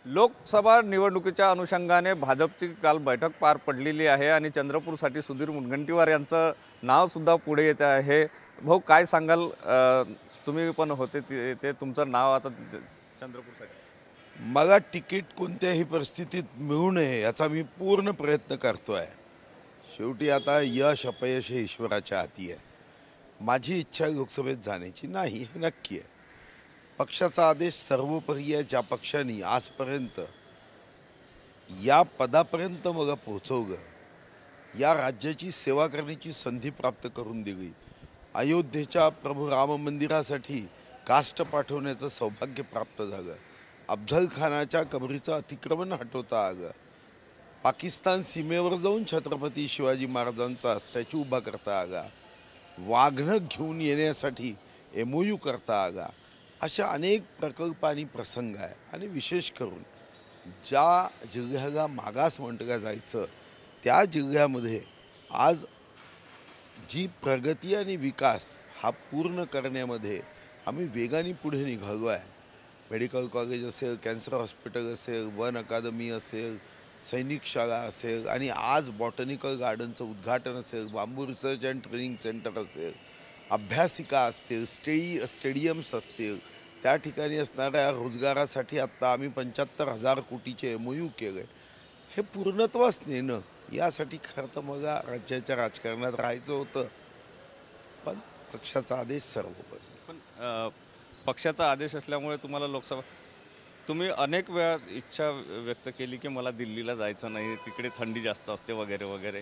लोकसभा निवडणुकीच्या अनुषंगाने भाजपची काल बैठक पार पडलेली आहे आणि चंद्रपूरसाठी सुधीर मुनगंटीवार यांचं नाव सुद्धा पुढे येत आहे। भाऊ काय सांगाल, तुम्ही पण होते ते तुमचं नाव आता चंद्रपूरसाठी। मला तिकीट कोणत्याही परिस्थितीत मिळू नये याचा मी पूर्ण प्रयत्न करतोय। शेवटी आता यश अपयश हे ईश्वराच्या हाती आहे। माझी इच्छा लोकसभेत जाण्याची नाही हे नक्की आहे। पक्षाचा आदेश सर्वोपरी आहे। ज्या पक्षाने आजपर्यंत या पदापर्यंत मला पोहोचवलं, या राज्याची सेवा करण्याची संधी प्राप्त करून दिली, अयोध्येच्या प्रभू राम मंदिरासाठी काष्ट पाठवण्याचं सौभाग्य प्राप्त झालं, अफजल खानाच्या कबरीचं अतिक्रमण हटवता आलं, पाकिस्तान सीमेवर जाऊन छत्रपती शिवाजी महाराजांचा स्टॅच्यू उभा करता आला, वाघनं घेऊन येण्यासाठी MOU करता आला, अशा अनेक प्रकल्प आणि प्रसंग आहे। आणि विशेष करून ज्या जिल्ह्याला मागास म्हटलं जायचं त्या जिल्ह्यामध्ये आज जी प्रगती आणि विकास हा पूर्ण करण्यामध्ये आम्ही वेगाने पुढे निघालो आहे। मेडिकल कॉलेज असेल, कॅन्सर हॉस्पिटल असेल, वन अकादमी असेल, सैनिक शाळा असेल आणि आज बॉटनिकल गार्डनचं उद्घाटन असेल, बांबू रिसर्च अँड ट्रेनिंग सेंटर असेल, अभ्यासिका असतील, स्टेडियम्स असतील, त्या ठिकाणी असणाऱ्या रोजगारासाठी आत्ता आम्ही 75,000 कोटीचे MOU केले। हे पूर्णत्वास नेणं यासाठी खरं तर मला राज्याच्या राजकारणात राहायचं होतं, पण पक्षाचा आदेश सर्वोपरी। पण पक्षाचा आदेश असल्यामुळे तुम्हाला लोकसभा, तुम्ही अनेक वेळा इच्छा व्यक्त केली की मला दिल्लीला जायचं नाही, तिकडे थंडी जास्त असते वगैरे वगैरे,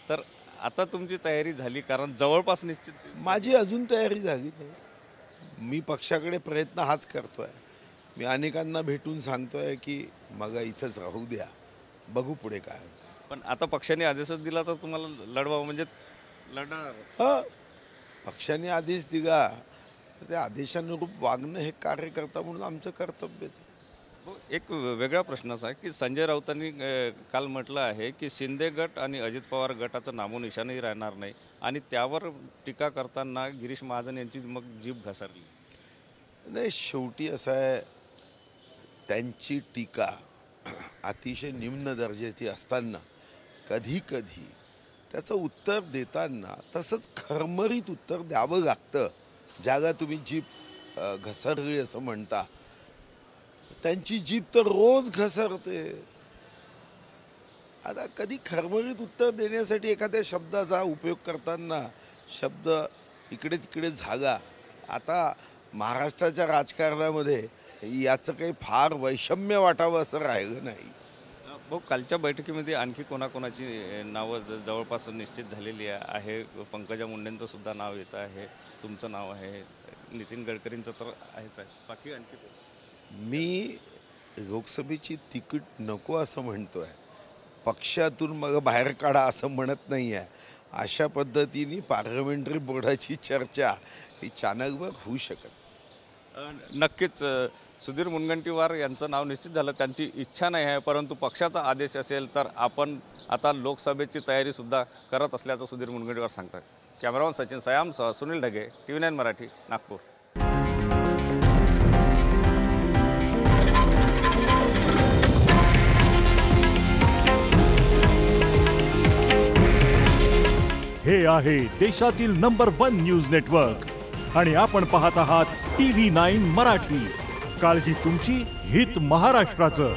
तर आता तुमची तयारी झाली? कारण जवळपास निश्चित माझी अजून तयारी झाली नाही। मी पक्षाकडे प्रयत्न हाच करतोय। मी अनेकांना भेटून सांगतोय की मला इथंच राहू द्या, बघू पुढे काय होतं। पण आता पक्षाने आदेशच दिला तर तुम्हाला लढवा म्हणजे लढणार? हां, पक्षाने आदेश दिला तर त्या आदेशानुरूप वागणं हे कार्यकर्ता म्हणून आमचं कर्तव्यच आहे। एक वेगळा प्रश्न असा आहे की संजय राऊतांनी काल म्हटलं आहे की शिंदे गट आणि अजित पवार गटाचं नामोनिशाणही राहणार नाही आणि त्यावर टीका करताना गिरीश महाजन यांची मग जीभ घसरली। नाही, शेवटी असं आहे, त्यांची टीका अतिशय निम्न दर्जाची असताना कधी कधी त्याचं उत्तर देताना तसंच खरमरीत उत्तर द्यावं लागतं। ज्याला तुम्ही जीभ घसरली असं म्हणता, त्यांची जीभ तर रोज घसरते। आता कधी खरमरीत उत्तर देण्यासाठी एखाद्या शब्दाचा उपयोग करताना शब्द इकडे तिकडे झाला। आता महाराष्ट्राच्या राजकारणामध्ये याचं काही फार वैषम्य वाटावं असं राहिलं नाही। भाऊ, कालच्या बैठकीमध्ये आणखी कोणाकोणाची नावं जवळपास निश्चित झालेली आहे? पंकजा मुंडेंचं सुद्धा नाव येतं आहे, तुमचं नाव आहे, नितीन गडकरींचं तर आहेच आहे, बाकी आणखी? मी लोकसभेची तिकीट नको असं म्हणतोय, पक्षातून मग बाहेर काढा असं म्हणत नाही आहे। अशा पद्धतीने पार्लमेंटरी बोर्डाची चर्चा ही चॅनलवर होऊ शकत। नक्कीच सुधीर मुनगंटीवार यांचं नाव निश्चित झालं, त्यांची इच्छा नाही आहे, परंतु पक्षाचा आदेश असेल तर आपण आता लोकसभेची तयारीसुद्धा करत असल्याचं सुधीर मुनगंटीवार सांगतात। कॅमेरामन सचिन सयामसह सुनील ढगे, TV9 मराठी, नागपूर। हे आहे देशातील नंबर 1 न्यूज नेटवर्क आणि आपण पाहत आहात TV9 मराठी। काळजी तुमची, हित महाराष्ट्राचं।